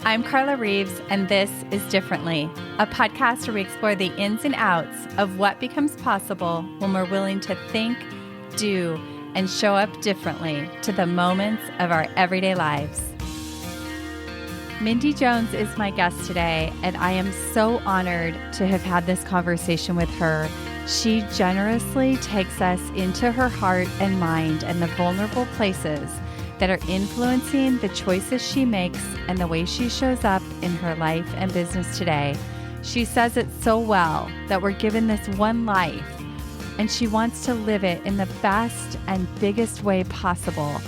I'm Carla Reeves, and this is Differently, a podcast where we explore the ins and outs of what becomes possible when we're willing to think, do, and show up differently to the moments of our everyday lives. Mindy Jones is my guest today, and I am so honored to have had this conversation with her. She generously takes us into her heart and mind and the vulnerable places that are influencing the choices she makes and the way she shows up in her life and business today. She says it so well that we're given this one life, and she wants to live it in the best and biggest way possible.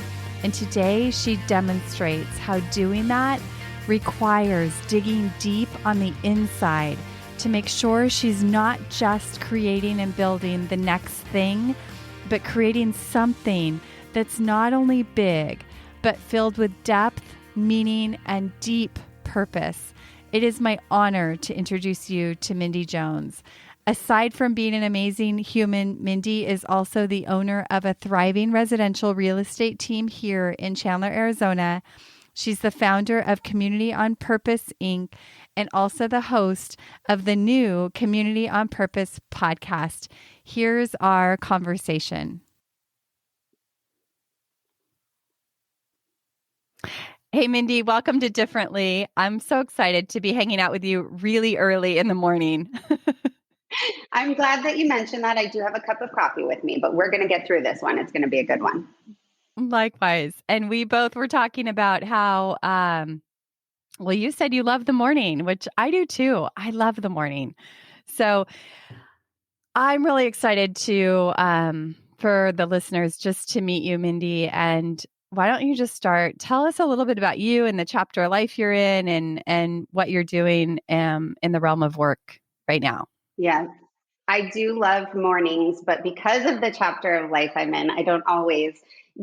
And today she demonstrates how doing that requires digging deep on the inside to make sure she's not just creating and building the next thing, but creating something that's not only big, but filled with depth, meaning, and deep purpose. It is my honor to introduce you to Mindy Jones. Aside from being an amazing human, Mindy is also the owner of a thriving residential real estate team here in Chandler, Arizona. She's the founder of Community on Purpose, Inc., and also the host of the new Community on Purpose podcast. Here's our conversation. Hey, Mindy, welcome to Differently. I'm so excited to be hanging out with you really early in the morning. I'm glad that you mentioned that. I do have a cup of coffee with me, but we're going to get through this one. It's going to be a good one. Likewise. And we both were talking about how, well, you said you love the morning, which I do too. I love the morning. So I'm really excited to, for the listeners, just to meet you, Mindy. And why don't you just start? Tell us a little bit about you and the chapter of life you're in and what you're doing in the realm of work right now. Yeah, I do love mornings, but because of the chapter of life I'm in, I don't always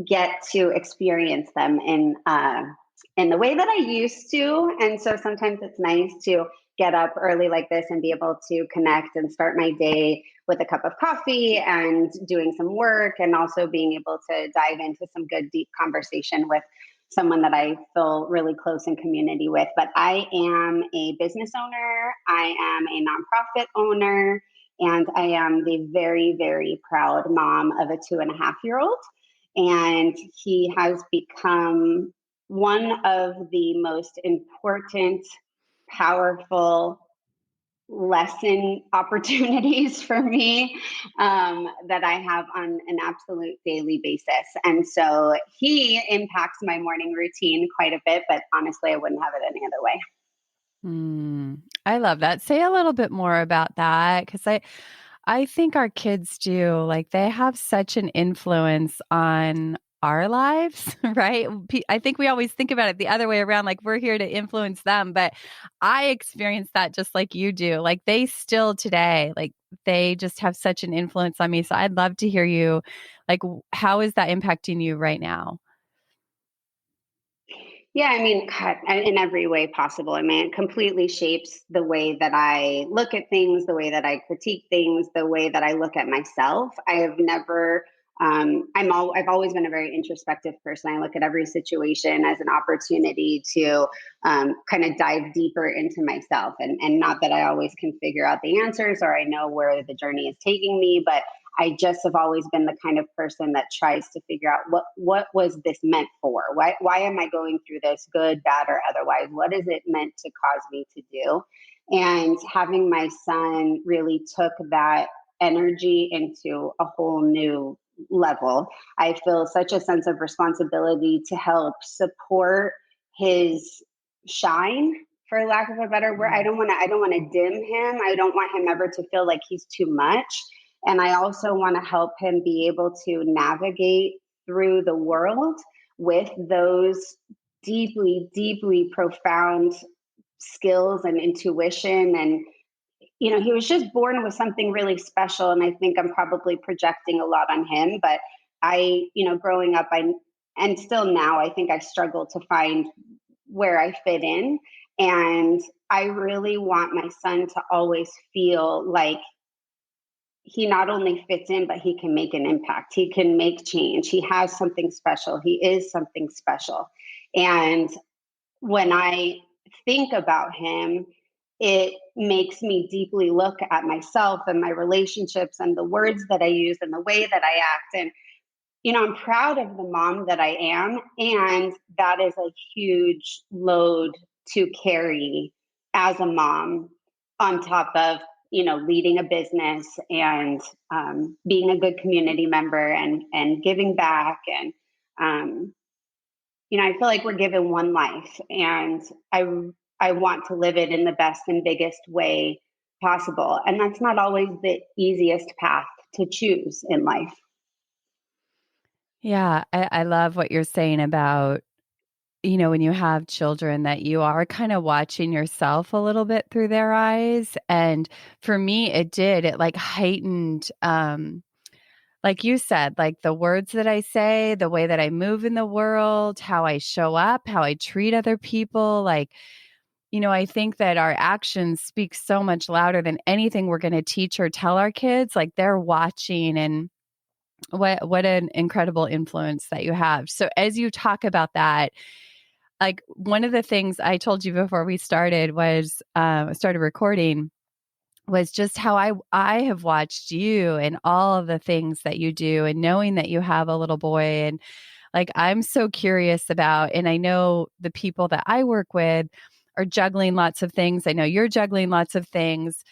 get to experience them in the way that I used to. And so sometimes it's nice to get up early like this and be able to connect and start my day with a cup of coffee and doing some work, and also being able to dive into some good, deep conversation with someone that I feel really close in community with. But I am a business owner. I am a nonprofit owner. And I am the very, very proud mom of a 2.5-year-old. And he has become one of the most important, powerful lesson opportunities for me that I have on an absolute daily basis. And so he impacts my morning routine quite a bit, but honestly, I wouldn't have it any other way. I love that. Say a little bit more about that, because I think our kids do, like, they have such an influence on our lives, right? I think we always think about it the other way around, like we're here to influence them, but I experience that just like you do. Like, they still today, like, they just have such an influence on me. So I'd love to hear you, like, how is that impacting you right now? Yeah, I mean, God, in every way possible. I mean, it completely shapes the way that I look at things, the way that I critique things, the way that I look at myself. I have never, I've always been a very introspective person. I look at every situation as an opportunity to kind of dive deeper into myself, and not that I always can figure out the answers or I know where the journey is taking me, but I just have always been the kind of person that tries to figure out what was this meant for? Why am I going through this, good, bad, or otherwise? What is it meant to cause me to do? And having my son really took that energy into a whole new level. I feel such a sense of responsibility to help support his shine, for lack of a better word. I don't want to dim him. I don't want him ever to feel like he's too much. And I also want to help him be able to navigate through the world with those deeply, deeply profound skills and intuition. And, he was just born with something really special. And I think I'm probably projecting a lot on him. But growing up, and still now, I think I struggle to find where I fit in. And I really want my son to always feel like he not only fits in, but he can make an impact. He can make change. He has something special. He is something special. And when I think about him, it makes me deeply look at myself and my relationships and the words that I use and the way that I act. And, I'm proud of the mom that I am. And that is a huge load to carry as a mom, on top of, leading a business and being a good community member and giving back. And, I feel like we're given one life, and I want to live it in the best and biggest way possible. And that's not always the easiest path to choose in life. Yeah, I love what you're saying about, when you have children, that you are kind of watching yourself a little bit through their eyes. And for me, it like heightened, like you said, like the words that I say, the way that I move in the world, how I show up, how I treat other people. Like, I think that our actions speak so much louder than anything we're going to teach or tell our kids. Like they're watching, and what an incredible influence that you have. So as you talk about that, like one of the things I told you before we started recording, was just how I have watched you and all of the things that you do, and knowing that you have a little boy. And like, I'm so curious about, and I know the people that I work with are juggling lots of things. I know you're juggling lots of things.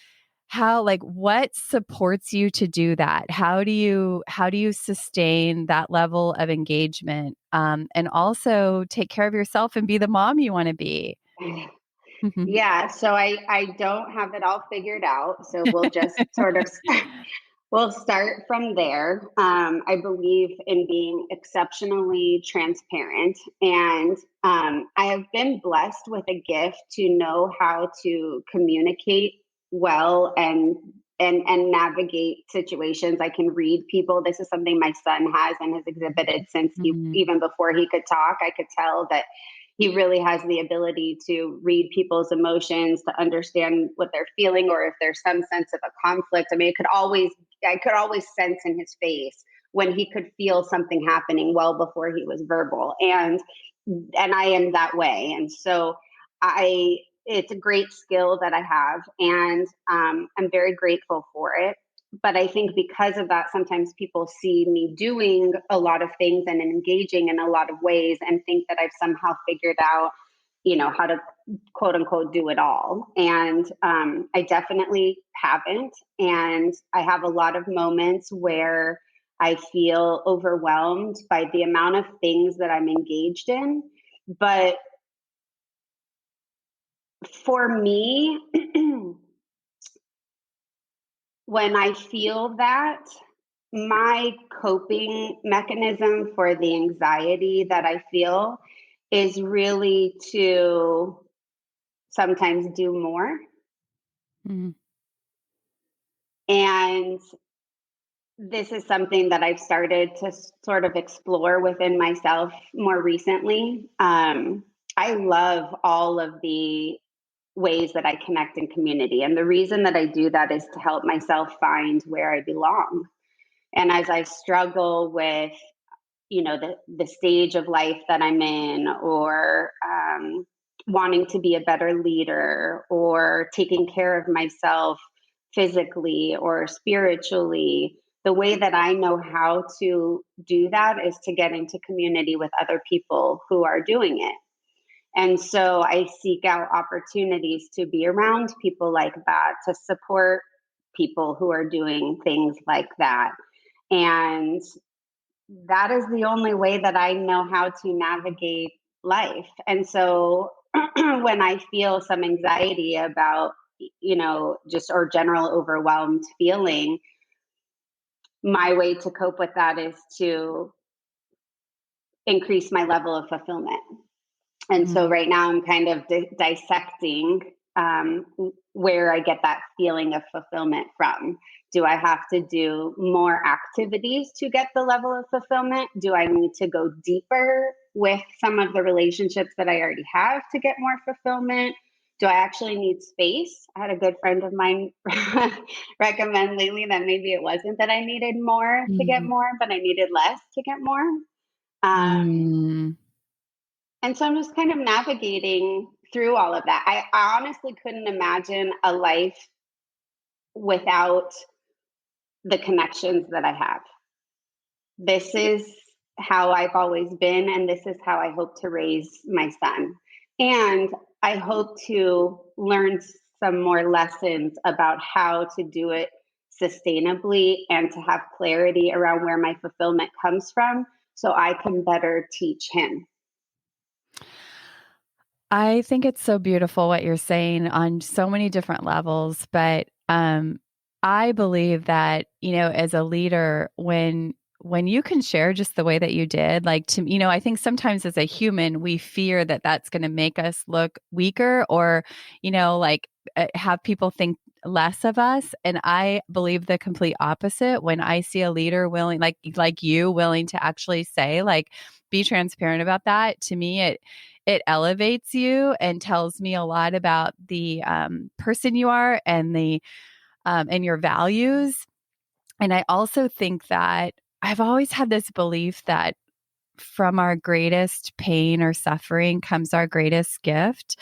How, like, what supports you to do that? How do you sustain that level of engagement, and also take care of yourself and be the mom you want to be? Yeah, so I don't have it all figured out. So we'll just sort of we'll start from there. I believe in being exceptionally transparent, and I have been blessed with a gift to know how to communicate well and navigate situations. I can read people. This is something my son has and has exhibited since Mhm. even before he could talk. I could tell that he really has the ability to read people's emotions, to understand what they're feeling, or if there's some sense of a conflict. I mean, I could always sense in his face when he could feel something happening well before he was verbal. And I am that way. And so it's a great skill that I have, and I'm very grateful for it. But I think because of that, sometimes people see me doing a lot of things and engaging in a lot of ways, and think that I've somehow figured out, how to quote unquote do it all. And I definitely haven't. And I have a lot of moments where I feel overwhelmed by the amount of things that I'm engaged in. But for me, when I feel that, my coping mechanism for the anxiety that I feel is really to sometimes do more. Mhm. And this is something that I've started to sort of explore within myself more recently. I love all of the ways that I connect in community. And the reason that I do that is to help myself find where I belong. And as I struggle with, the stage of life that I'm in, or wanting to be a better leader, or taking care of myself physically or spiritually, the way that I know how to do that is to get into community with other people who are doing it. And so I seek out opportunities to be around people like that, to support people who are doing things like that. And that is the only way that I know how to navigate life. And so when I feel some anxiety about, just or general overwhelmed feeling, my way to cope with that is to increase my level of fulfillment. And so Mhm. right now I'm kind of dissecting where I get that feeling of fulfillment from. Do I have to do more activities to get the level of fulfillment? Do I need to go deeper with some of the relationships that I already have to get more fulfillment? Do I actually need space? I had a good friend of mine recommend lately that maybe it wasn't that I needed more to get Mhm. more, but I needed less to get more. Um, Mm. And so I'm just kind of navigating through all of that. I honestly couldn't imagine a life without the connections that I have. This is how I've always been, and this is how I hope to raise my son. And I hope to learn some more lessons about how to do it sustainably and to have clarity around where my fulfillment comes from so I can better teach him. I think it's so beautiful what you're saying on so many different levels, but I believe that, as a leader, when you can share just the way that you did, like I think sometimes as a human, we fear that that's going to make us look weaker or, like have people think less of us. And I believe the complete opposite. When I see a leader willing, like you, willing to actually say, like, be transparent about that, to me, it elevates you and tells me a lot about the person you are and and your values. And I also think that I've always had this belief that from our greatest pain or suffering comes our greatest gift.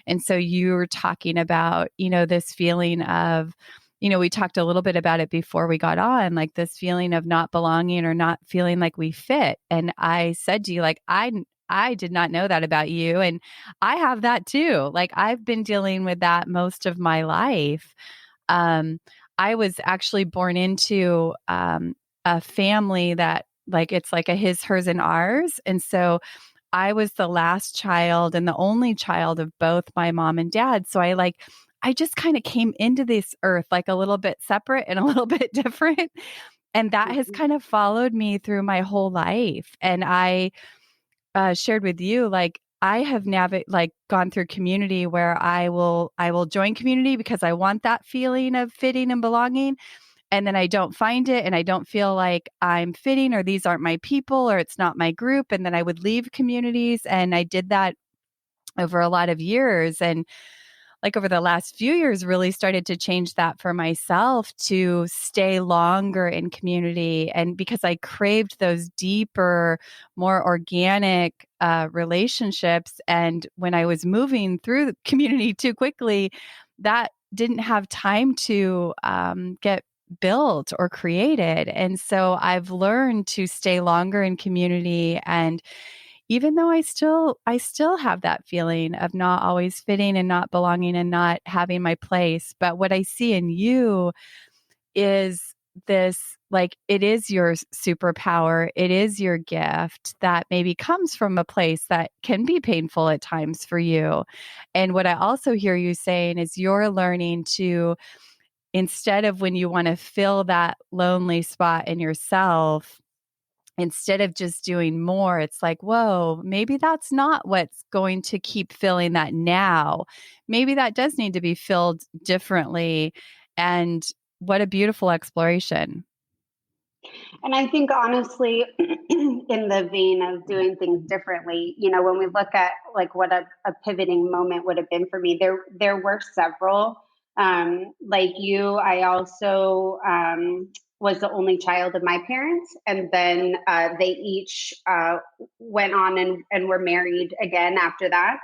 And so you were talking about, this feeling of, we talked a little bit about it before we got on, like this feeling of not belonging or not feeling like we fit. And I said to you, like, I did not know that about you. And I have that too. Like, I've been dealing with that most of my life. Um, I was actually born into a family that, like, it's like a his, hers, and ours. And so I was the last child and the only child of both my mom and dad. So I just kind of came into this earth like a little bit separate and a little bit different. And that has Mhm. kind of followed me through my whole life. And I shared with you, like, I have gone through community where I will join community because I want that feeling of fitting and belonging. And then I don't find it and I don't feel like I'm fitting, or these aren't my people, or it's not my group. And then I would leave communities. And I did that over a lot of years. And like over the last few years, really started to change that for myself to stay longer in community. And because I craved those deeper, more organic relationships. And when I was moving through the community too quickly, that didn't have time to get built or created. And so I've learned to stay longer in community. And even though I still have that feeling of not always fitting and not belonging and not having my place, but what I see in you is this, like, it is your superpower, it is your gift that maybe comes from a place that can be painful at times for you. And what I also hear you saying is you're learning to, instead of when you want to fill that lonely spot in yourself, instead of just doing more, it's like, whoa, maybe that's not what's going to keep filling that now. Maybe that does need to be filled differently. And what a beautiful exploration. And I think honestly, in the vein of doing things differently, when we look at like what a pivoting moment would have been for me, there were several. Like you, I also was the only child of my parents, and then they each went on and were married again after that.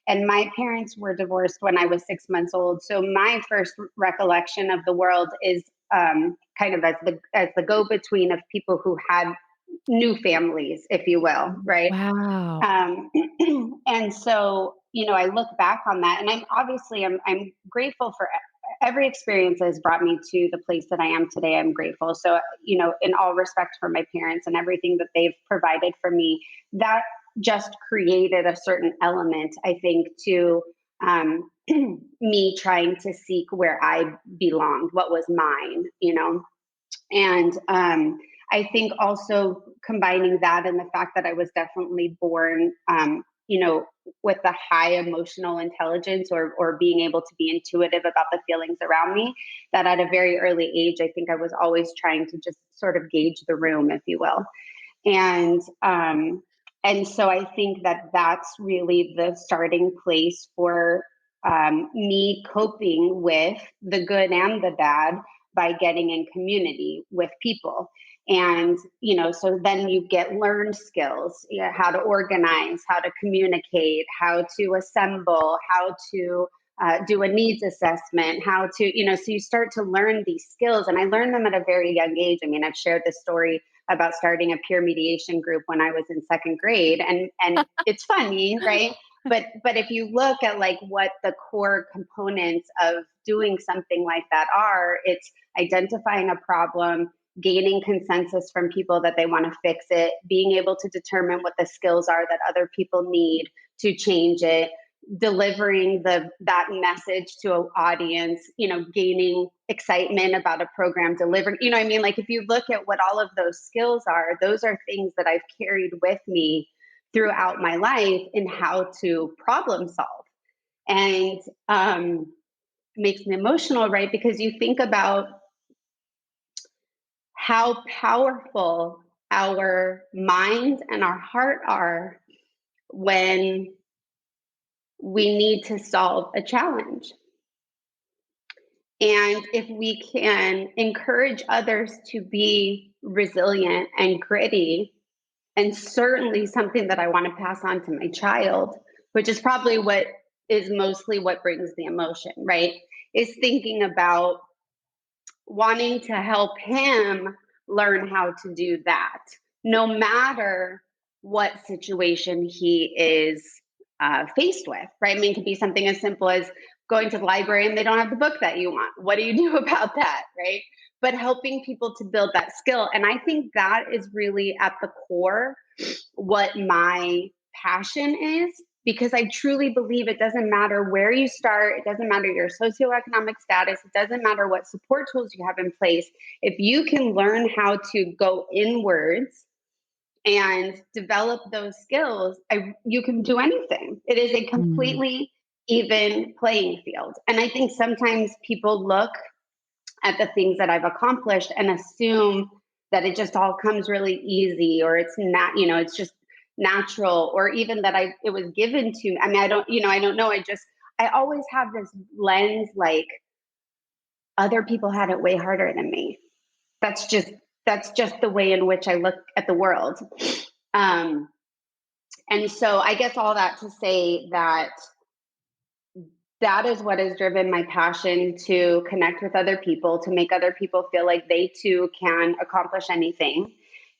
And my parents were divorced when I was 6 months old. So my first recollection of the world is kind of as the go between of people who had new families, if you will, right? Wow. Um, and so, I look back on that, and I'm grateful for every experience that has brought me to the place that I am today. I'm grateful. So, in all respect for my parents and everything that they've provided for me, that just created a certain element, I think, to me trying to seek where I belonged, what was mine. And I think also combining that and the fact that I was definitely born, with a high emotional intelligence, or being able to be intuitive about the feelings around me, that at a very early age, I think I was always trying to just sort of gauge the room, if you will. And so I think that that's really the starting place for me coping with the good and the bad by getting in community with people. And, so then you get learned skills, how to organize, how to communicate, how to assemble, how to do a needs assessment, how to, so you start to learn these skills. And I learned them at a very young age. I mean, I've shared this story about starting a peer mediation group when I was in second grade. And it's funny, right? But if you look at like what the core components of doing something like that are, it's identifying a problem, gaining consensus from people that they want to fix it, being able to determine what the skills are that other people need to change it, delivering that message to an audience, gaining excitement about a program, delivering, I mean, like if you look at what all of those skills are, those are things that I've carried with me throughout my life in how to problem solve. And makes me emotional, right? Because you think about how powerful our mind and our heart are when we need to solve a challenge. And if we can encourage others to be resilient and gritty, and certainly something that I want to pass on to my child, which is probably what is mostly what brings the emotion, right? Is thinking about wanting to help him learn how to do that, no matter what situation he is faced with, right? I mean, it could be something as simple as going to the library and they don't have the book that you want. What do you do about that, right? But helping people to build that skill. And I think that is really at the core what my passion is, because I truly believe it doesn't matter where you start, it doesn't matter your socioeconomic status, it doesn't matter what support tools you have in place. If you can learn how to go inwards and develop those skills, you can do anything. It is a completely even playing field. And I think sometimes people look at the things that I've accomplished and assume that it just all comes really easy, or it's not, it's just natural, or even that it was given to me. I mean, I don't know. I always have this lens like other people had it way harder than me. That's just the way in which I look at the world. And so I guess all that to say that is what has driven my passion to connect with other people, to make other people feel like they too can accomplish anything.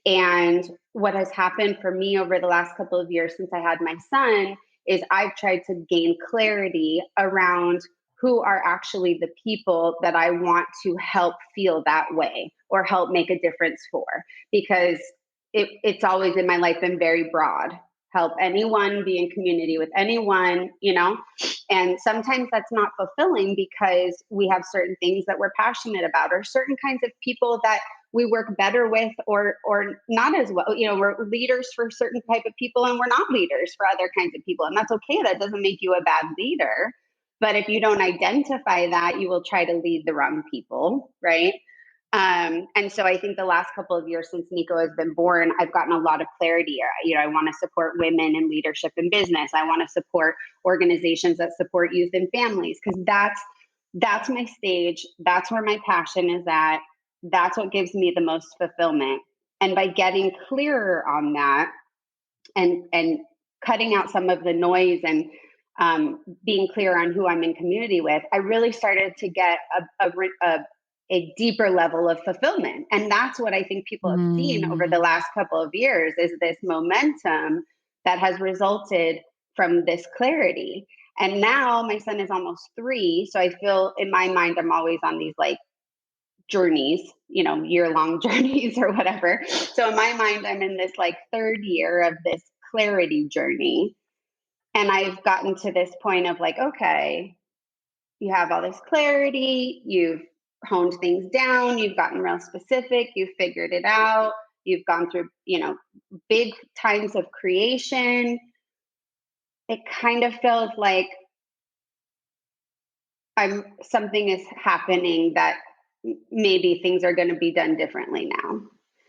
And what has happened for me over the last couple of years since I had my son is I've tried to gain clarity around who are actually the people that I want to help feel that way or help make a difference for. Because it's always in my life been very broad. Help anyone, be in community with anyone, and sometimes that's not fulfilling because we have certain things that we're passionate about, or certain kinds of people that we work better with, or not as well. We're leaders for certain type of people and we're not leaders for other kinds of people. And that's okay. That doesn't make you a bad leader. But if you don't identify that, you will try to lead the wrong people, right? And so I think the last couple of years since Nico has been born, I've gotten a lot of clarity. I want to support women in leadership and business. I want to support organizations that support youth and families, because that's my stage. That's where my passion is at. That's what gives me the most fulfillment. And by getting clearer on that and cutting out some of the noise and being clear on who I'm in community with, I really started to get a deeper level of fulfillment. And that's what I think people have seen over the last couple of years, is this momentum that has resulted from this clarity. And now my son is almost 3. So I feel in my mind, I'm always on these like journeys, year-long journeys or whatever. So in my mind, I'm in this like 3rd year of this clarity journey. And I've gotten to this point of like, okay, you have all this clarity, you've honed things down, you've gotten real specific, you've figured it out, you've gone through, big times of creation. It kind of feels like something is happening that maybe things are going to be done differently now.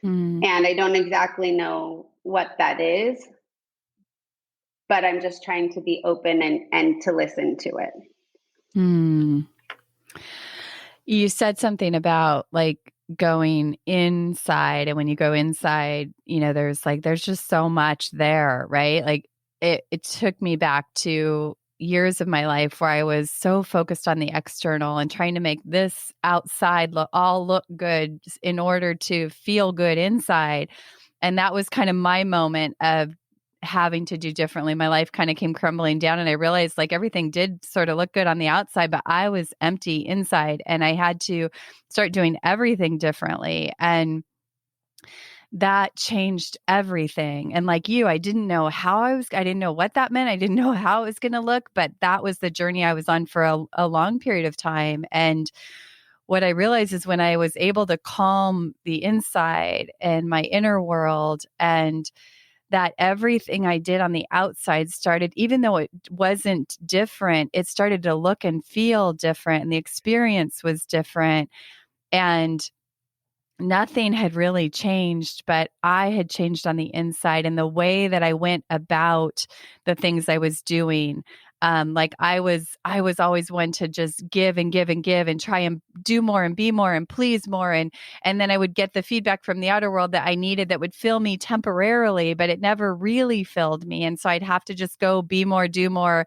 And I don't exactly know what that is, but I'm just trying to be open and to listen to it. You said something about like going inside. And when you go inside, there's just so much there, right? Like it took me back to years of my life where I was so focused on the external and trying to make this outside all look good in order to feel good inside. And that was kind of my moment of having to do differently. My life kind of came crumbling down, and I realized like everything did sort of look good on the outside, but I was empty inside, and I had to start doing everything differently. And that changed everything. And like you, I didn't know I didn't know what that meant. I didn't know how it was going to look, but that was the journey I was on for a long period of time. And what I realized is when I was able to calm the inside and my inner world, and that everything I did on the outside started, even though it wasn't different, it started to look and feel different, and the experience was different. And nothing had really changed, but I had changed on the inside, and the way that I went about the things I was doing. Like I was always one to just give and give and give and try and do more and be more and please more. And then I would get the feedback from the outer world that I needed that would fill me temporarily, but it never really filled me. And so I'd have to just go be more, do more.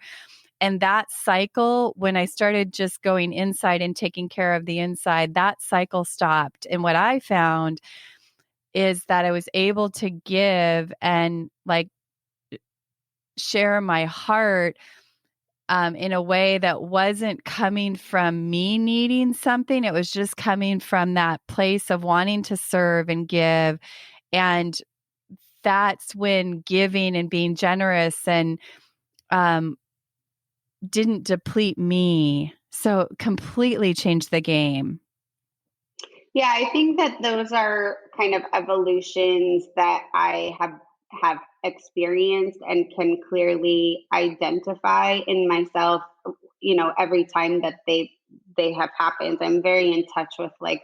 And that cycle, when I started just going inside and taking care of the inside, that cycle stopped. And what I found is that I was able to give and like share my heart in a way that wasn't coming from me needing something. It was just coming from that place of wanting to serve and give. And that's when giving and being generous and um, didn't deplete me. So it completely changed the game. Yeah, I think that those are kind of evolutions that I have experienced and can clearly identify in myself, every time that they have happened. I'm very in touch with like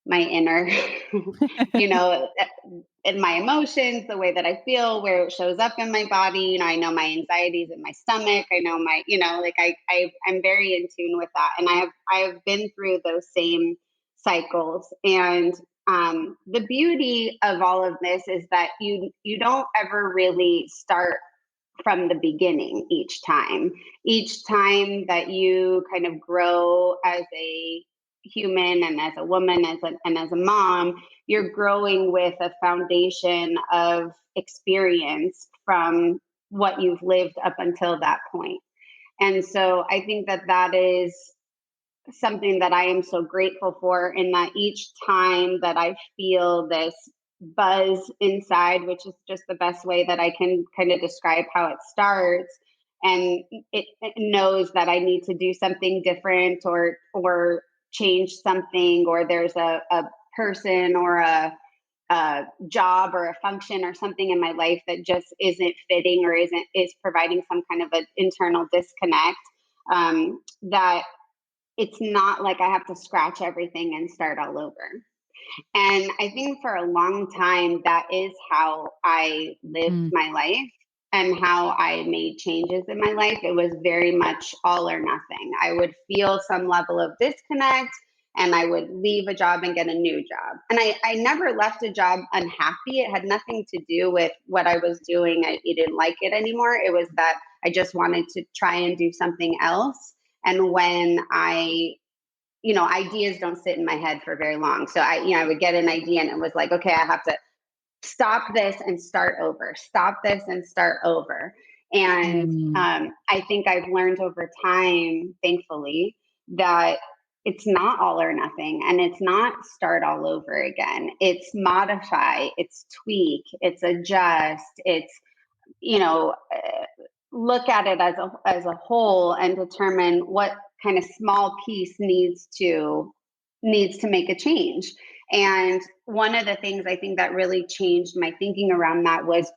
my inner, you know, in my emotions, the way that I feel, where it shows up in my body. I know my anxieties in my stomach. I know my, like I'm very in tune with that. And I have been through those same cycles. And the beauty of all of this is that you don't ever really start from the beginning each time. Each time that you kind of grow as a human and as a woman and as a mom, you're growing with a foundation of experience from what you've lived up until that point. And so I think that that is something that I am so grateful for, in that each time that I feel this buzz inside, which is just the best way that I can kind of describe how it starts, and it knows that I need to do something different or change something, or there's a person or a job or a function or something in my life that just isn't fitting or is providing some kind of an internal disconnect, that it's not like I have to scratch everything and start all over. And I think for a long time, that is how I lived Mm. my life and how I made changes in my life. It was very much all or nothing. I would feel some level of disconnect and I would leave a job and get a new job. And I never left a job unhappy. It had nothing to do with what I was doing. I didn't like it anymore. It was that I just wanted to try and do something else. And when ideas don't sit in my head for very long. So I would get an idea and it was like, okay, I have to stop this and start over, stop this and start over. And Mm. I think I've learned over time, thankfully, that it's not all or nothing, and it's not start all over again. It's modify, it's tweak, it's adjust, it's look at it as a whole and determine what kind of small piece needs to make a change. And one of the things I think that really changed my thinking around that was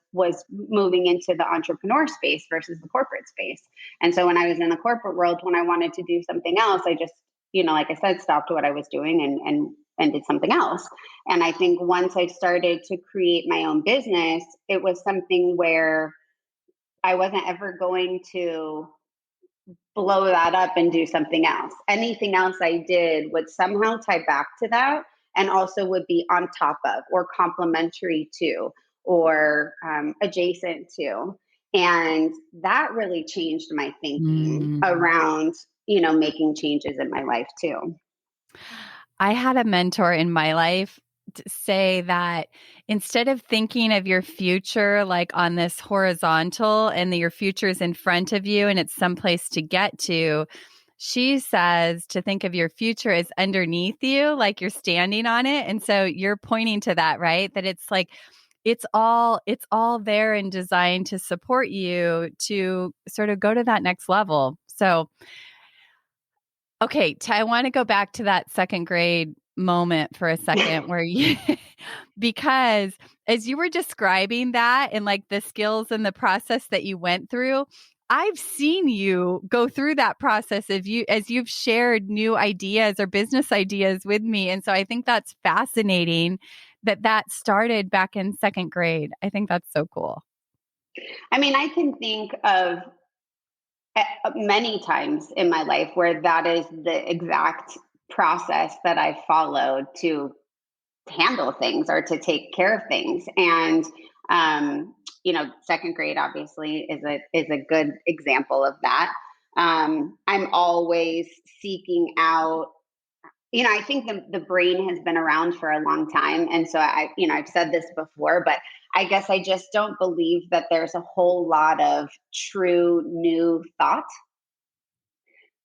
moving into the entrepreneur space versus the corporate space. And so when I was in the corporate world, when I wanted to do something else, I just, like I said, stopped what I was doing and did something else. And I think once I started to create my own business, it was something where I wasn't ever going to blow that up and do something else. Anything else I did would somehow tie back to that. and also would be on top of or complementary to or adjacent to. And that really changed my thinking Mm. around, making changes in my life too. I had a mentor in my life say that instead of thinking of your future like on this horizontal and your future is in front of you and it's someplace to get to, she says to think of your future as underneath you, like you're standing on it. And so you're pointing to that, right? That it's like it's all there and designed to support you to sort of go to that next level. So okay, I want to go back to that second grade moment for a second where you because as you were describing that and like the skills and the process that you went through, I've seen you go through that process as you've shared new ideas or business ideas with me. And so I think that's fascinating that started back in second grade. I think that's so cool. I mean, I can think of many times in my life where that is the exact process that I followed to handle things or to take care of things. And second grade obviously is a good example of that. I'm always seeking out. I think the brain has been around for a long time. And so I've said this before, but I guess I just don't believe that there's a whole lot of true new thought.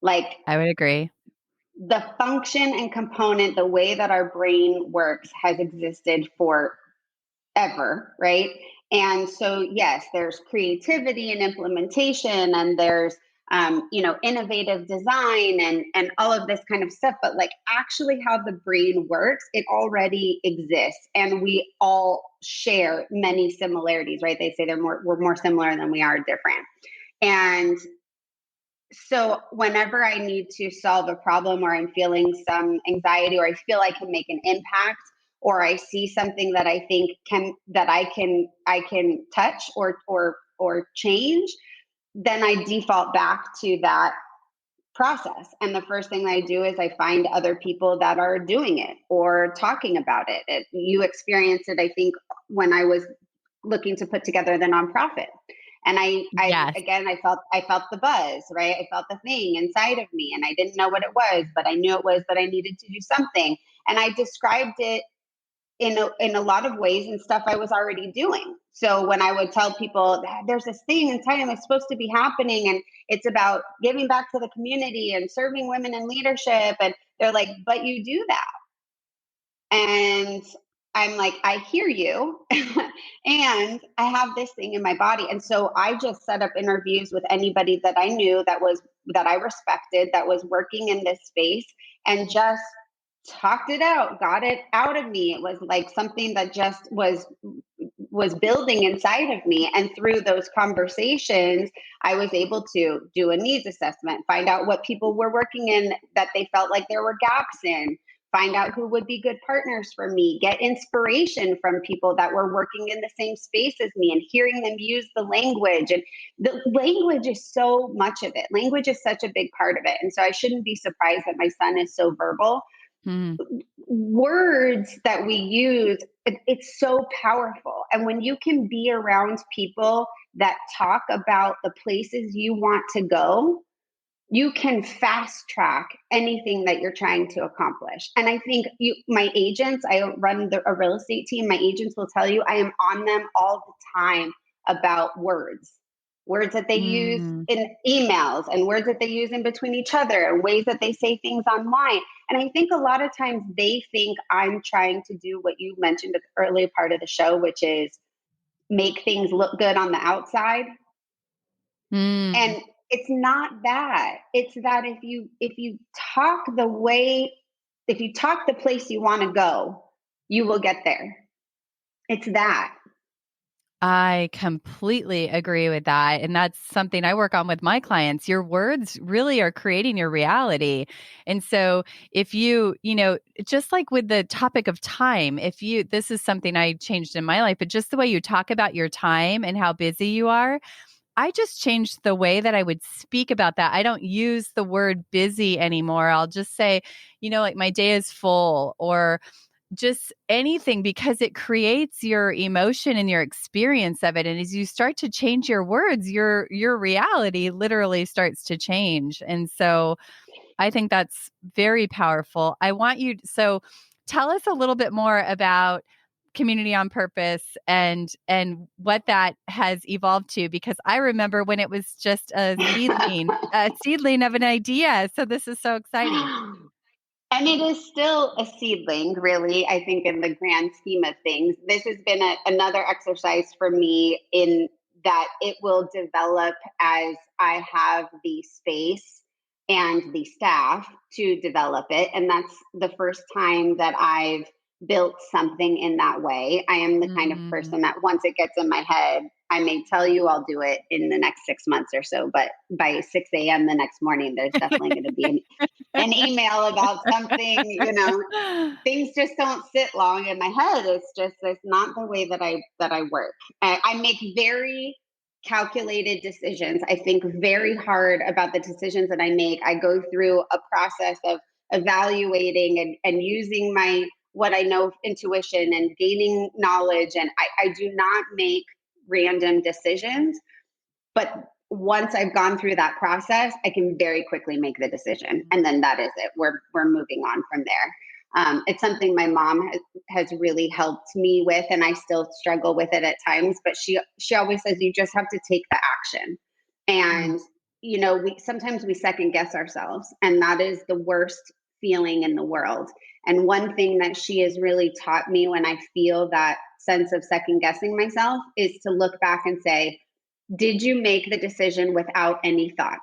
Like I would agree. the function and component, the way that our brain works has existed forever, right? And so, yes, there's creativity and implementation, and there's innovative design and all of this kind of stuff. But like actually, how the brain works, it already exists, and we all share many similarities, right? They say we're more similar than we are different, and so whenever I need to solve a problem or I'm feeling some anxiety or I feel I can make an impact or I see something that I think I can touch or change, then I default back to that process. And the first thing I do is I find other people that are doing it or talking about it. You experienced it, I think, when I was looking to put together the nonprofit. And I Yes. again, I felt the buzz, right? I felt the thing inside of me, and I didn't know what it was, but I knew it was that I needed to do something. And I described it in a lot of ways and stuff I was already doing. So when I would tell people there's this thing inside them that's supposed to be happening, and it's about giving back to the community and serving women in leadership, and they're like, "But you do that." And I'm like, I hear you. And I have this thing in my body. And so I just set up interviews with anybody that I knew that I respected, that was working in this space, and just talked it out, got it out of me. It was like something that just was building inside of me. And through those conversations, I was able to do a needs assessment, find out what people were working in that they felt like there were gaps in, find out who would be good partners for me, get inspiration from people that were working in the same space as me and hearing them use the language. And the language is so much of it. Language is such a big part of it. And so I shouldn't be surprised that my son is so verbal. Mm. Words that we use, it's so powerful. And when you can be around people that talk about the places you want to go, you can fast track anything that you're trying to accomplish. And I think my agents, I run a real estate team. My agents will tell you I am on them all the time about words that they use Mm. in emails and words that they use in between each other and ways that they say things online. And I think a lot of times they think I'm trying to do what you mentioned at the earlier part of the show, which is make things look good on the outside. Mm. And it's not that. It's that if you talk the place you want to go, you will get there. It's that. I completely agree with that. And that's something I work on with my clients. Your words really are creating your reality. And so if just like with the topic of time, this is something I changed in my life, but just the way you talk about your time and how busy you are, I just changed the way that I would speak about that. I don't use the word busy anymore. I'll just say, like my day is full, or just anything, because it creates your emotion and your experience of it. And as you start to change your words, your reality literally starts to change. And so I think that's very powerful. I want you, so tell us a little bit more about Community on Purpose and what that has evolved to, because I remember when it was just a seedling of an idea. So this is so exciting. And it is still a seedling, really, I think, in the grand scheme of things. This has been another exercise for me in that it will develop as I have the space and the staff to develop it. And that's the first time that I've built something in that way. I am the kind of Mm. person that once it gets in my head, I may tell you I'll do it in the next 6 months or so, but by 6 a.m. the next morning, there's definitely going to be an email about something, things just don't sit long in my head. It's not the way that I work. I make very calculated decisions. I think very hard about the decisions that I make. I go through a process of evaluating and using my what I know intuition and gaining knowledge. And I do not make random decisions. But once I've gone through that process, I can very quickly make the decision, and then that is it. We're moving on from there. It's something my mom has really helped me with, and I still struggle with it at times. But she always says you just have to take the action, Mm. and we sometimes we second guess ourselves, and that is the worst feeling in the world. And one thing that she has really taught me when I feel that sense of second guessing myself is to look back and say, did you make the decision without any thought?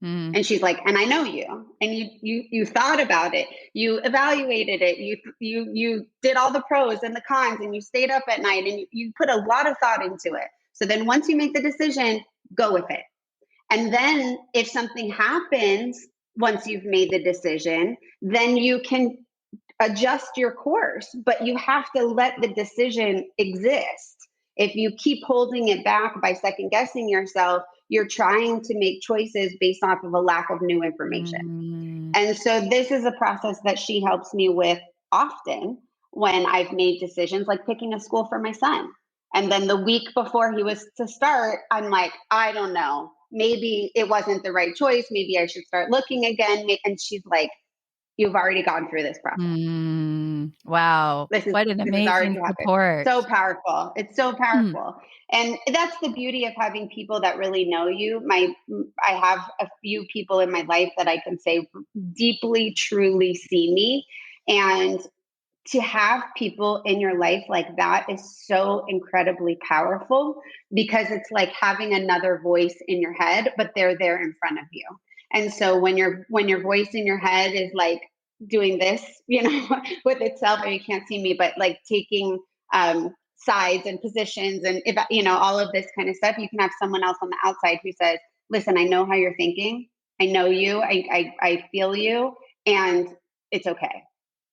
Mm. And she's like, and I know you, and you thought about it, you evaluated it, you did all the pros and the cons, and you stayed up at night, and you put a lot of thought into it. So then once you make the decision, go with it. And then if something happens once you've made the decision, then you can adjust your course, but you have to let the decision exist. If you keep holding it back by second guessing yourself, you're trying to make choices based off of a lack of new information. Mm. And so this is a process that she helps me with often when I've made decisions like picking a school for my son. And then the week before he was to start, I'm like, I don't know. Maybe it wasn't the right choice. Maybe I should start looking again. And she's like, you've already gone through this process. Mm. Wow. This is What an this has already amazing happened. support. So powerful. It's so Mm. powerful. And that's the beauty of having people that really know you. I have a few people in my life that I can say deeply, truly see me. And to have people in your life like that is so incredibly powerful because it's like having another voice in your head, but they're there in front of you. And so when your voice in your head is like doing this, with itself, or you can't see me, but like taking sides and positions and if all of this kind of stuff, you can have someone else on the outside who says, "Listen, I know how you're thinking. I know you. I feel you, and it's okay."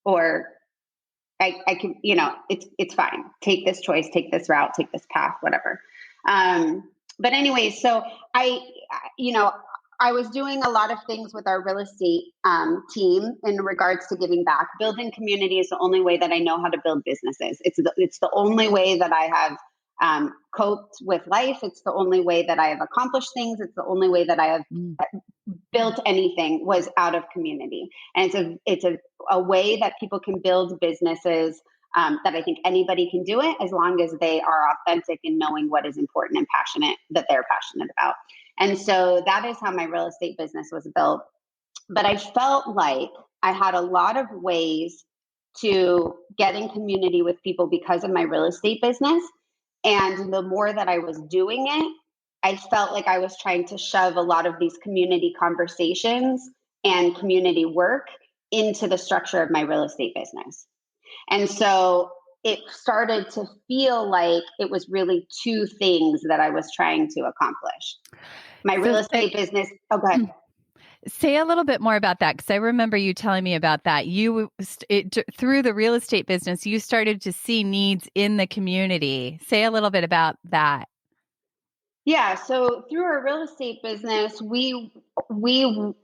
Or I can, it's fine. Take this choice, take this route, take this path, whatever. But anyway, so you know, I was doing a lot of things with our real estate team in regards to giving back. Building community is the only way that I know how to build businesses. It's the only way that I have coped with life. It's the only way that I have accomplished things. It's the only way that I have Mm. built anything was out of community. And it's a way that people can build businesses that I think anybody can do it as long as they are authentic in knowing what is important and passionate that they're passionate about. And so that is how my real estate business was built. But I felt like I had a lot of ways to get in community with people because of my real estate business. And the more that I was doing it, I felt like I was trying to shove a lot of these community conversations and community work into the structure of my real estate business. And so it started to feel like it was really two things that I was trying to accomplish. My So real estate business. Oh, go ahead. say a little bit more about that, because I remember you telling me about that. Through the real estate business, you started to see needs in the community. Say a little bit about that. Yeah, so through our real estate business, we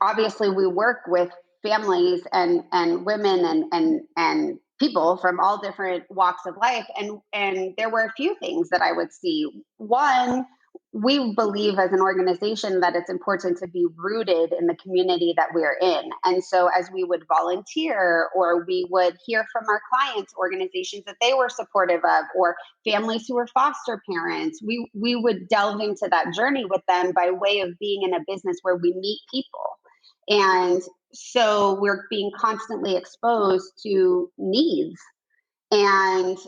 obviously we work with families and women and people from all different walks of life, and there were a few things that I would see. One, we believe as an organization that it's important to be rooted in the community that we're in. And so as we would volunteer, or we would hear from our clients, organizations that they were supportive of, or families who were foster parents, we would delve into that journey with them by way of being in a business where we meet people. And so we're being constantly exposed to needs, and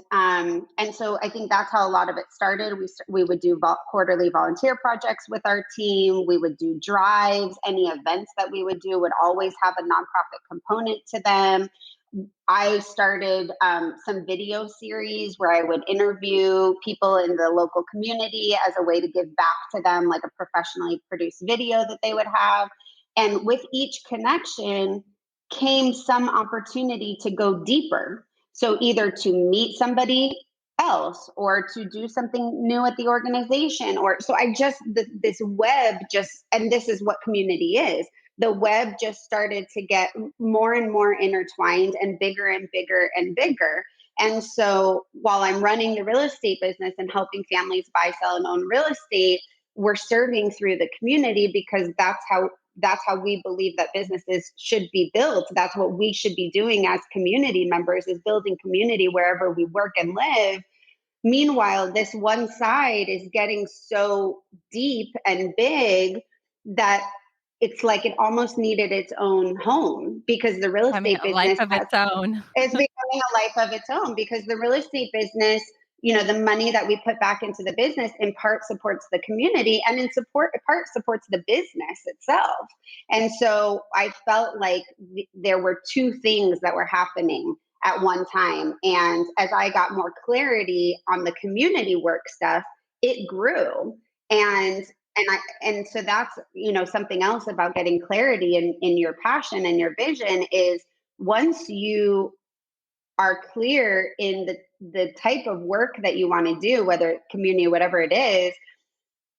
so I think that's how a lot of it started. We would do quarterly volunteer projects with our team. We would do drives. Any events that we would do would always have a nonprofit component to them. I started some video series where I would interview people in the local community as a way to give back to them, like a professionally produced video that they would have. And with each connection came some opportunity to go deeper. So either to meet somebody else, or to do something new at the organization, or so I just this web just, and this is what community is. The web just started to get more and more intertwined, and bigger and bigger and bigger. And so while I'm running the real estate business and helping families buy, sell, and own real estate, we're serving through the community, because that's how we believe that businesses should be built. That's what we should be doing as community members, is building community wherever we work and live. Meanwhile, this one side is getting so deep and big that it's like it almost needed its own home, because the real I mean, estate a life business of its own. is becoming a life of its own, because the real estate business, the money that we put back into the business in part supports the community, and in part supports the business itself. And so I felt like there were two things that were happening at one time. And as I got more clarity on the community work stuff, it grew. And so that's, something else about getting clarity in your passion and your vision is, once you are clear in the type of work that you want to do, whether community, whatever it is,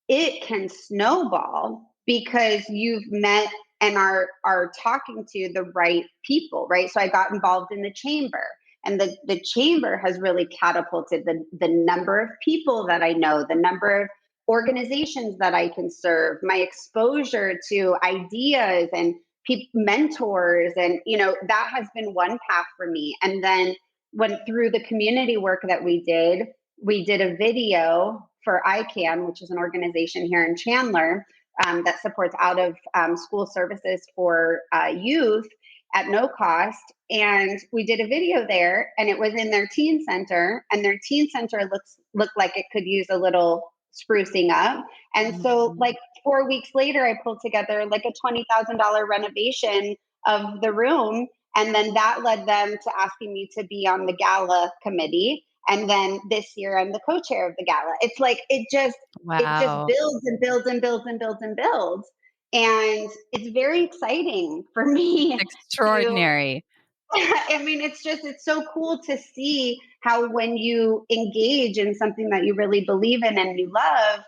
it can snowball, because you've met and are talking to the right people, right? So I got involved in the chamber, and the chamber has really catapulted the number of people that I know, the number of organizations that I can serve, my exposure to ideas and mentors, and that has been one path for me. And then when through the community work that we did a video for ICANN, which is an organization here in Chandler that supports out of school services for youth at no cost. And we did a video there, and it was in their teen center, and their teen center looked like it could use a little sprucing up. And so, Mhm. like 4 weeks later, I pulled together like a $20,000 renovation of the room. And then that led them to asking me to be on the gala committee. And then this year, I'm the co-chair of the gala. It's like it just Wow. builds and builds and builds and builds and builds. And it's very exciting for me to Extraordinary. I mean, it's so cool to see how when you engage in something that you really believe in and you love,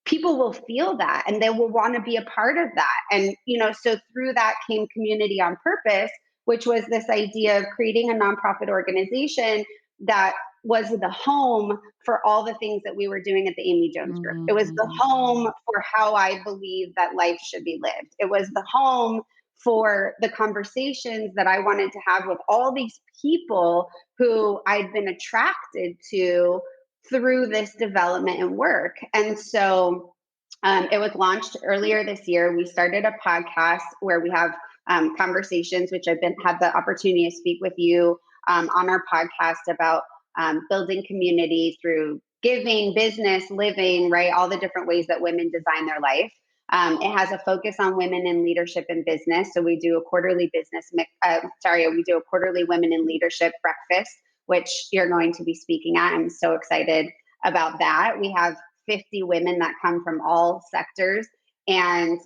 people will feel that, and they will want to be a part of that. And, so through that came Community on Purpose, which was this idea of creating a nonprofit organization that was the home for all the things that we were doing at the Amy Jones Group. It was the Mhm. home for how I believe that life should be lived. It was the home for the conversations that I wanted to have with all these people who I'd been attracted to through this development and work. And so it was launched earlier this year. We started a podcast where we have conversations, which I've had the opportunity to speak with you on our podcast about building community through giving, business, living, right? All the different ways that women design their life. It has a focus on women in leadership and business. So we do a quarterly we do a quarterly women in leadership breakfast, which you're going to be speaking at. I'm so excited about that. We have 50 women that come from all sectors, and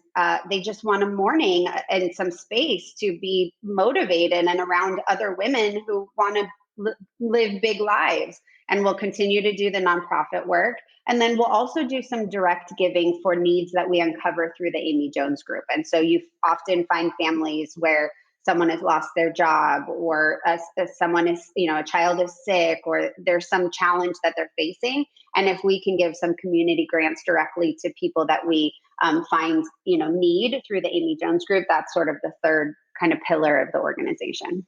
they just want a morning and some space to be motivated and around other women who want to live big lives. And we'll continue to do the nonprofit work. And then we'll also do some direct giving for needs that we uncover through the Amy Jones Group. And so you often find families where someone has lost their job, or someone is, a child is sick, or there's some challenge that they're facing. And if we can give some community grants directly to people that we find, need through the Amy Jones group, that's sort of the third kind of pillar of the organization.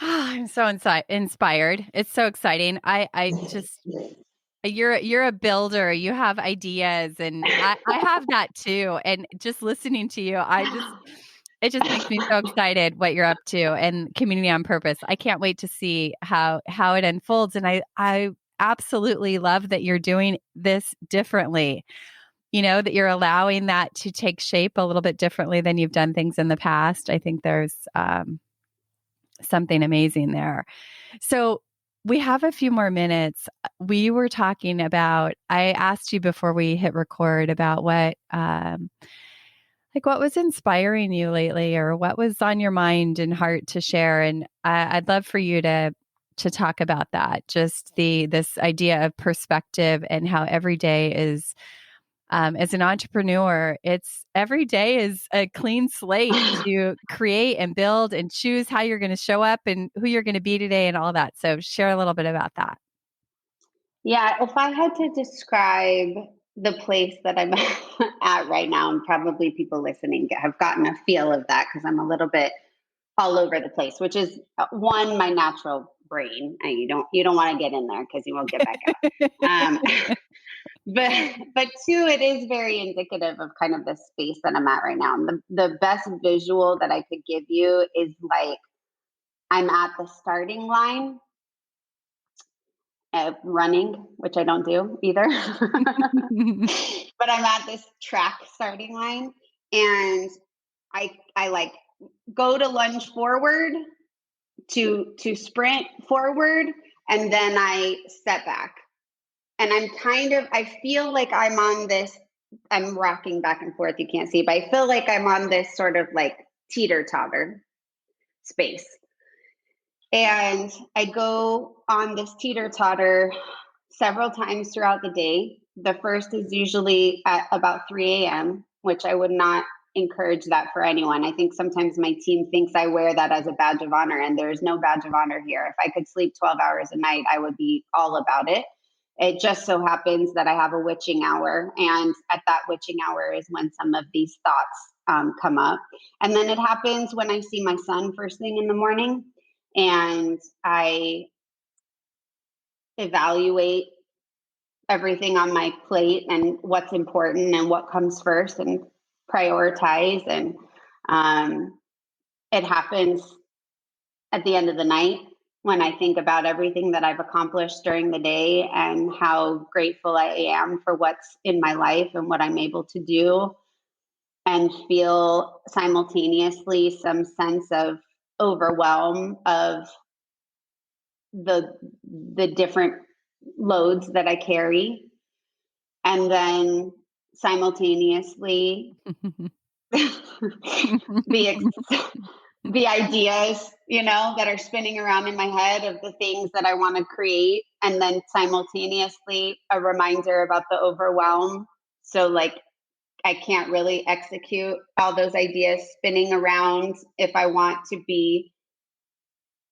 I'm so inspired. It's so exciting. I just you're a builder. You have ideas, and I have that too. And just listening to you, it just makes me so excited what you're up to, and Community on Purpose. I can't wait to see how it unfolds. And I absolutely love that you're doing this differently. That you're allowing that to take shape a little bit differently than you've done things in the past. I think there's something amazing there. So we have a few more minutes. We were talking about, I asked you before we hit record about what was inspiring you lately, or what was on your mind and heart to share. And I'd love for you to talk about that. Just this idea of perspective, and how every day is, as an entrepreneur, it's every day is a clean slate to create and build and choose how you're going to show up and who you're going to be today and all that. So share a little bit about that. Yeah, if I had to describe the place that I'm at right now, and probably people listening have gotten a feel of that because I'm a little bit all over the place, which is one, my natural brain. And you don't want to get in there because you won't get back out. But two, it is very indicative of kind of the space that I'm at right now. And the best visual that I could give you is like I'm at the starting line running, which I don't do either. But I'm at this track starting line, and I like go to lunge forward, to sprint forward, and then I step back. And I feel like I'm rocking back and forth. You can't see, but I feel like I'm on this sort of like teeter-totter space. And I go on this teeter-totter several times throughout the day. The first is usually at about 3 a.m., which I would not encourage that for anyone. I think sometimes my team thinks I wear that as a badge of honor, and there's no badge of honor here. If I could sleep 12 hours a night, I would be all about it. It just so happens that I have a witching hour, and at that witching hour is when some of these thoughts come up. And then it happens when I see my son first thing in the morning, and I evaluate everything on my plate and what's important and what comes first, and prioritize. And it happens at the end of the night when I think about everything that I've accomplished during the day and how grateful I am for what's in my life and what I'm able to do, and feel simultaneously some sense of overwhelm of the different loads that I carry. And then simultaneously the ideas, that are spinning around in my head of the things that I want to create. And then simultaneously a reminder about the overwhelm. So like, I can't really execute all those ideas spinning around if I want to be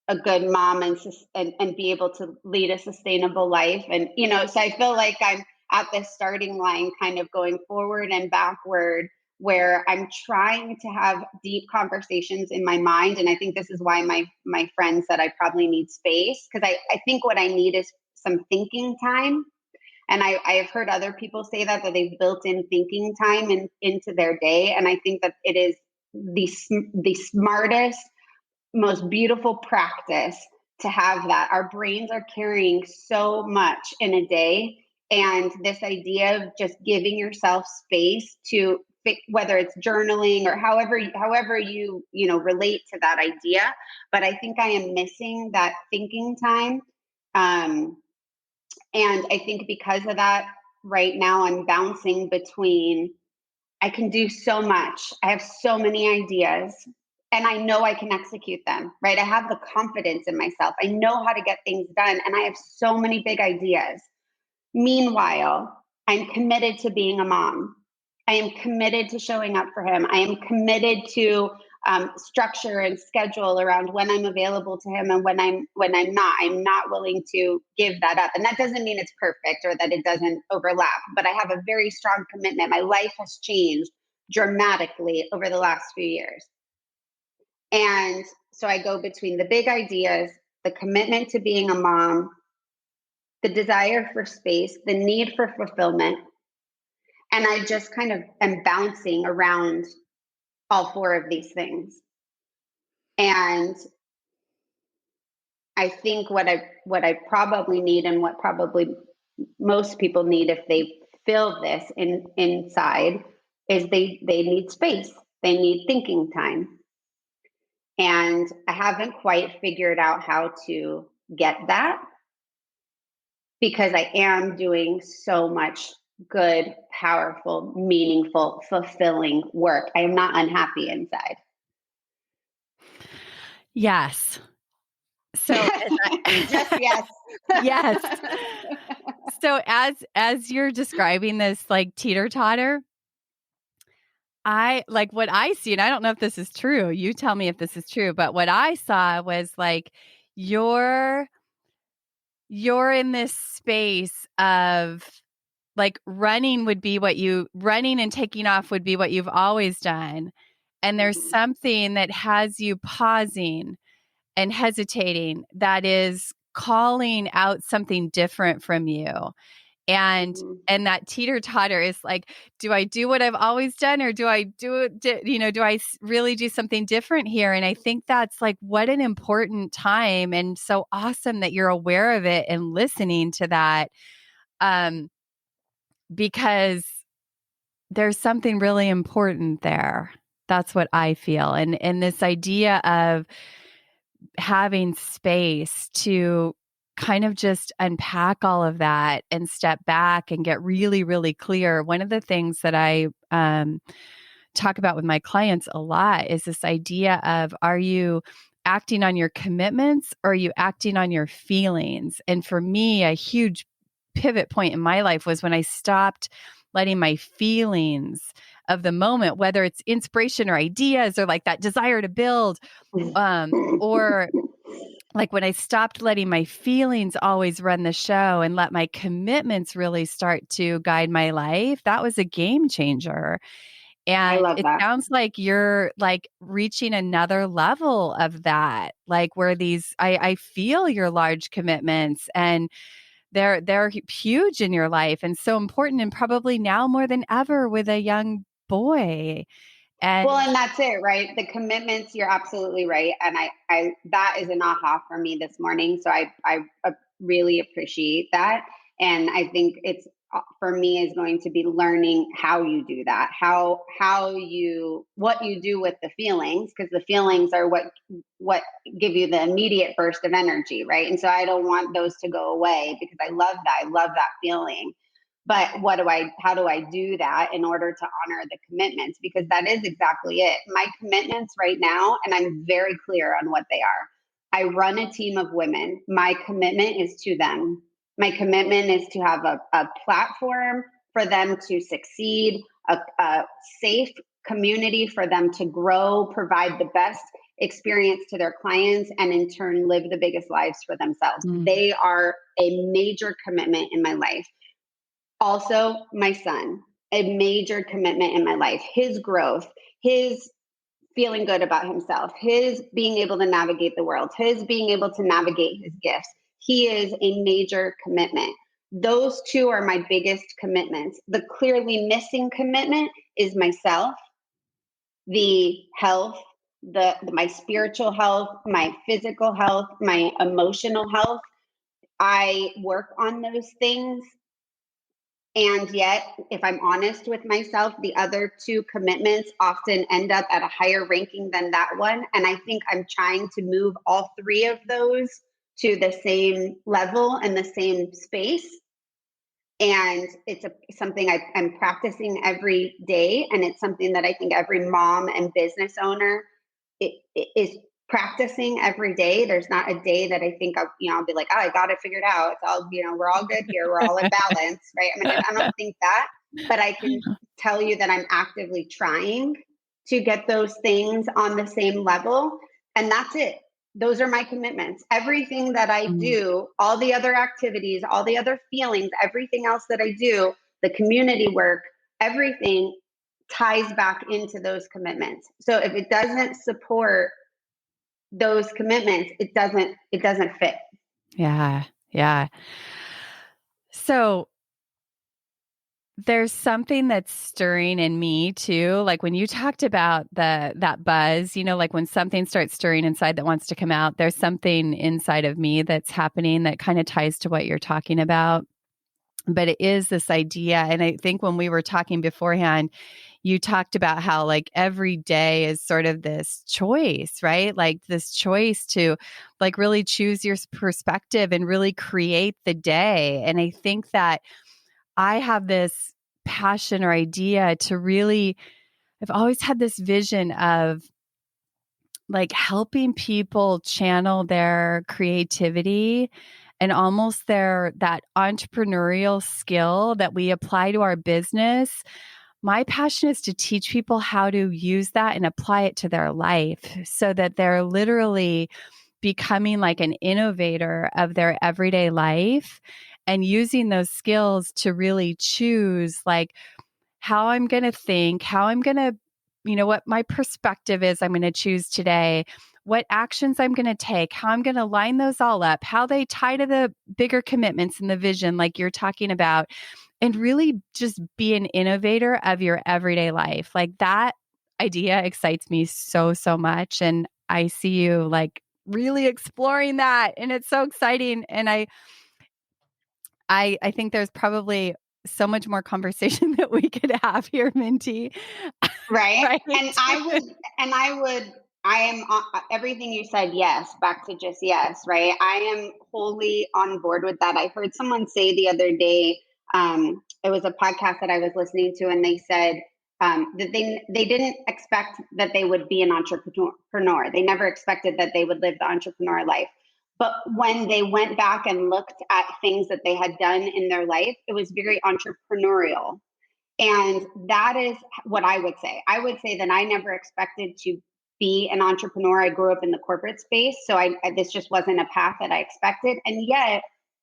a good mom and be able to lead a sustainable life. And, so I feel like I'm at this starting line, kind of going forward and backward, where I'm trying to have deep conversations in my mind. And I think this is why my friend said I probably need space, because I think what I need is some thinking time. And I have heard other people say that they've built in thinking time into their day. And I think that it is the smartest, most beautiful practice to have that. Our brains are carrying so much in a day. And this idea of just giving yourself space to, whether it's journaling or however you relate to that idea. But I think I am missing that thinking time. And I think because of that, right now I'm bouncing between, I can do so much. I have so many ideas, and I know I can execute them, right? I have the confidence in myself. I know how to get things done, and I have so many big ideas. Meanwhile, I'm committed to being a mom. I am committed to showing up for him. I am committed to structure and schedule around when I'm available to him and when I'm not. I'm not willing to give that up. And that doesn't mean it's perfect or that it doesn't overlap, but I have a very strong commitment. My life has changed dramatically over the last few years. And so I go between the big ideas, the commitment to being a mom, the desire for space, the need for fulfillment. And I just kind of am bouncing around all four of these things. And I think what I probably need, and what probably most people need if they feel this inside, is they need space. They need thinking time. And I haven't quite figured out how to get that, because I am doing so much good, powerful, meaningful, fulfilling work. I am not unhappy inside. Yes. So Just yes. yes. So as you're describing this like teeter-totter, I like what I see, and I don't know if this is true. You tell me if this is true, but what I saw was like you're you're in this space of like running and taking off would be what you've always done. And there's Mhm. something that has you pausing and hesitating that is calling out something different from you. And Mhm. and that teeter-totter is like, do I do what I've always done, or do I really do something different here? And I think that's like what an important time, and so awesome that you're aware of it and listening to that, um, because there's something really important there. That's what I feel. And this idea of having space to kind of just unpack all of that and step back and get really, really clear. One of the things that I talk about with my clients a lot is this idea of, are you acting on your commitments, or are you acting on your feelings? And for me, a huge pivot point in my life was when I stopped letting my feelings of the moment, whether it's inspiration or ideas or like that desire to build, or like when I stopped letting my feelings always run the show and let my commitments really start to guide my life, that was a game changer. I And love it that. sounds like you're like reaching another level of that, like where I feel your large commitments, and they're huge in your life and so important, and probably now more than ever with a young boy. Well, And and that's it, right? The commitments, you're absolutely right. And I that is an aha for me this morning. So I really appreciate that. And I think it's for me is going to be learning how you do that, what you do with the feelings, because the feelings are what give you the immediate burst of energy, right? And so I don't want those to go away, because I love that. I love that feeling. But how do I do that in order to honor the commitments? Because that is exactly it. My commitments right now, and I'm very clear on what they are. I run a team of women. My commitment is to them. My commitment is to have a platform for them to succeed, a safe community for them to grow, provide the best experience to their clients, and in turn live the biggest lives for themselves. mm, They are a major commitment in my life. Also, my son, a major commitment in my life, his growth, his feeling good about himself, his being able to navigate the world, his being able to navigate his gifts. He is a major commitment. Those two are my biggest commitments. The clearly missing commitment is myself, the health, my spiritual health, my physical health, my emotional health. I work on those things. And yet, if I'm honest with myself, the other two commitments often end up at a higher ranking than that one. And I think I'm trying to move all three of those to the same level and the same space. And it's something I'm practicing every day. And it's something that I think every mom and business owner it is practicing every day. There's not a day that I think I'll be like, oh, I got it figured out. It's all, we're all good here. We're all in balance, right? I mean, I don't think that, but I can tell you that I'm actively trying. to get those things on the same level. And that's it. Those are my commitments. Everything that I Mm. do, all the other activities, all the other feelings, everything else that I do, the community work, everything ties back into those commitments. So if it doesn't support those commitments, it doesn't fit. Yeah. Yeah. So there's something that's stirring in me too. Like when you talked about that buzz, like when something starts stirring inside that wants to come out, there's something inside of me that's happening that kind of ties to what you're talking about. But it is this idea. And I think when we were talking beforehand, you talked about how like every day is sort of this choice, right? Like this choice to like really choose your perspective and really create the day. And I think that I have this passion or idea to really, I've always had this vision of like helping people channel their creativity and almost that entrepreneurial skill that we apply to our business. My passion is to teach people how to use that and apply it to their life so that they're literally becoming like an innovator of their everyday life and using those skills to really choose like how I'm going to think, how I'm going to, what my perspective is I'm going to choose today, what actions I'm going to take, how I'm going to line those all up, how they tie to the bigger commitments and the vision like you're talking about, and really just be an innovator of your everyday life. Like that idea excites me so, so much. And I see you like really exploring that. And it's so exciting. And I think there's probably so much more conversation that we could have here, Minty. Right. Right? I am everything you said. Yes. Back to just yes. Right. I am wholly on board with that. I heard someone say the other day, it was a podcast that I was listening to, and they said that they didn't expect that they would be an entrepreneur. They never expected that they would live the entrepreneur life. But when they went back and looked at things that they had done in their life, it was very entrepreneurial. And that is what I would say. I would say that I never expected to be an entrepreneur. I grew up in the corporate space, so this just wasn't a path that I expected. And yet,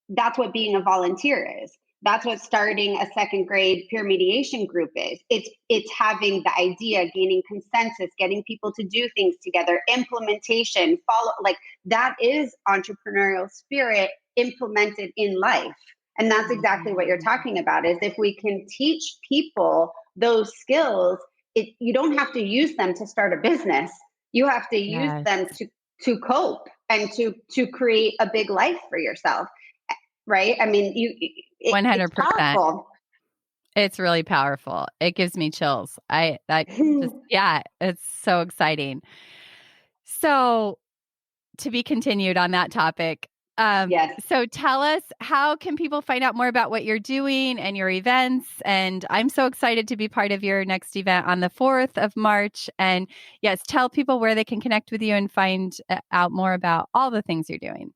that's what being a volunteer is. That's what starting a second grade peer mediation group is. It's having the idea, gaining consensus, getting people to do things together, implementation, follow, like that is entrepreneurial spirit implemented in life. And that's exactly what you're talking about is if we can teach people those skills, you don't have to use them to start a business. You have to use Yes. them to cope and to create a big life for yourself. Right? I mean, it's 100%. powerful. It's really powerful. It gives me chills. Yeah, it's so exciting. So to be continued on that topic. Yes. So tell us, how can people find out more about what you're doing and your events? And I'm so excited to be part of your next event on the 4th of March. And yes, tell people where they can connect with you and find out more about all the things you're doing.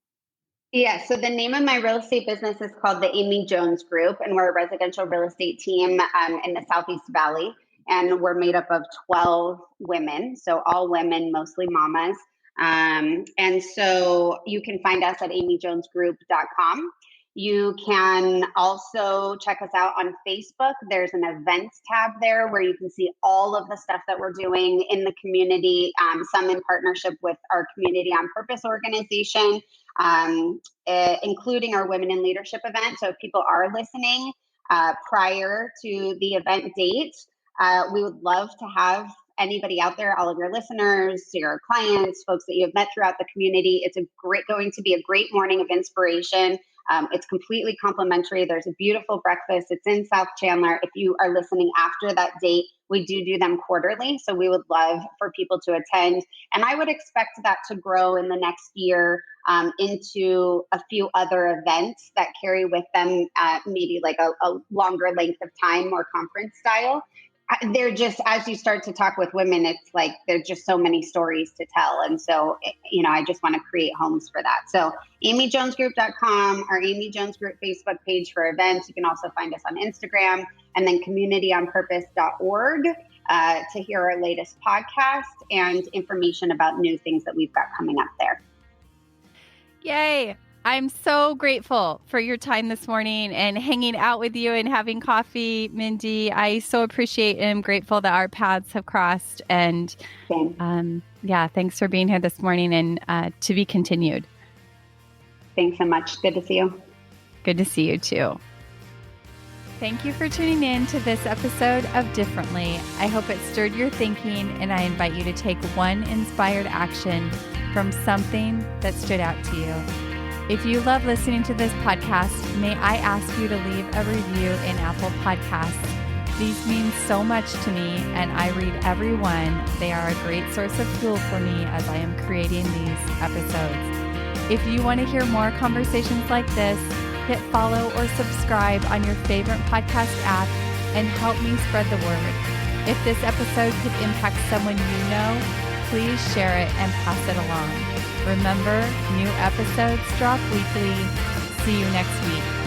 Yeah, so the name of my real estate business is called the Amy Jones Group, and we're a residential real estate team in the Southeast Valley. And we're made up of 12 women, so all women, mostly mamas. And so you can find us at amyjonesgroup.com. You can also check us out on Facebook. There's an events tab there where you can see all of the stuff that we're doing in the community, some in partnership with our Community on Purpose organization, including our Women in Leadership event. So if people are listening prior to the event date, we would love to have anybody out there, all of your listeners, your clients, folks that you have met throughout the community. It's going to be a great morning of inspiration. It's completely complimentary. There's a beautiful breakfast. It's in South Chandler. If you are listening after that date, we do them quarterly. So we would love for people to attend. And I would expect that to grow in the next year into a few other events that carry with them maybe like a longer length of time, more conference style. They're just, as you start to talk with women, it's like there's just so many stories to tell. And so, I just want to create homes for that. So amyjonesgroup.com, our Amy Jones Group Facebook page for events. You can also find us on Instagram, and then communityonpurpose.org. to hear our latest podcast and information about new things that we've got coming up there. Yay. I'm so grateful for your time this morning and hanging out with you and having coffee, Mindy. I so appreciate and am grateful that our paths have crossed. And thanks for being here this morning, and to be continued. Thanks so much. Good to see you. Good to see you too. Thank you for tuning in to this episode of Differently. I hope it stirred your thinking, and I invite you to take one inspired action from something that stood out to you. If you love listening to this podcast, may I ask you to leave a review in Apple Podcasts. These mean so much to me, and I read every one. They are a great source of fuel for me as I am creating these episodes. If you want to hear more conversations like this, hit follow or subscribe on your favorite podcast app and help me spread the word. If this episode could impact someone you know, please share it and pass it along. Remember, new episodes drop weekly. See you next week.